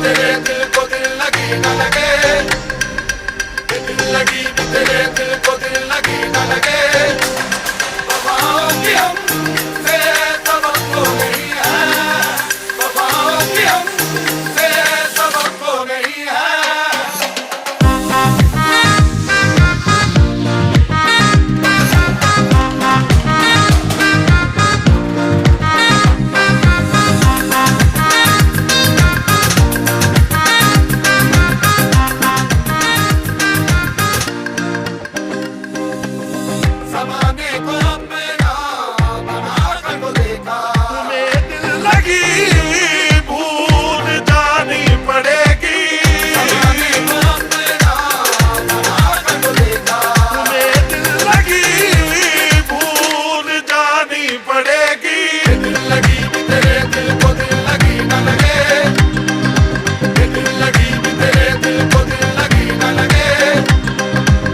तेरे दिल को दिल लगी न लगे, दिल लगी भी तेरे दिल को दिल लगी न लगे। वफाओं की हमसे तवक्को नहीं है, वफाओं की हमसे तवक्को नहीं है। ज़माने को अपना बना कर तो देखा, तुम्हें दिल लगी भूल जानी पड़ेगी। ज़माने को अपना बना कर तो देखा, तुम्हें दिल लगी भूल जानी पड़ेगी। दिल लगी भी तेरे दिल को दिल लगी न लगे, दिल लगी भी तेरे दिल को दिल लगी न लगे।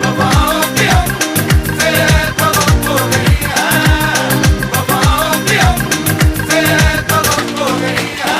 वफाओं की हमसे तवक्को नहीं है, वफाओं की हमसे तवक्को नहीं है।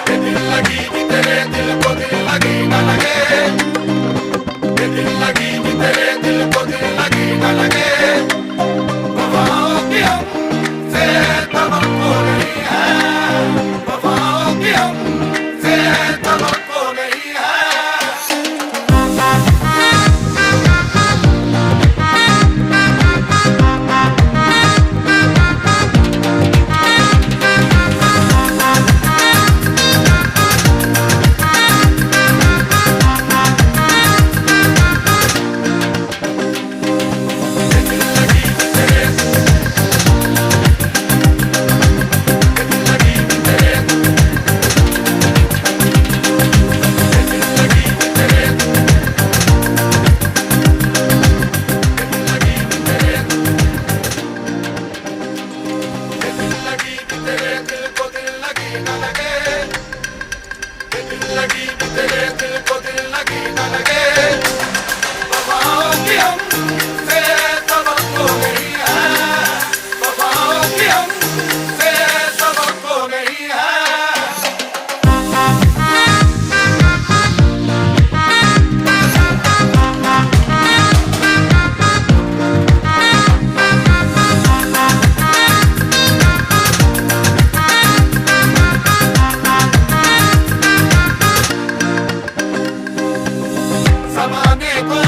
दिल लगी भी तेरे दिल को दिल लगी न लगे, दिल लगी भी तेरे दिल को दिल लगी न लगे। वफाओं की हमसे तवक्को नहीं है, वफाओं की हमसे तवक्को नहीं है। ज़माने को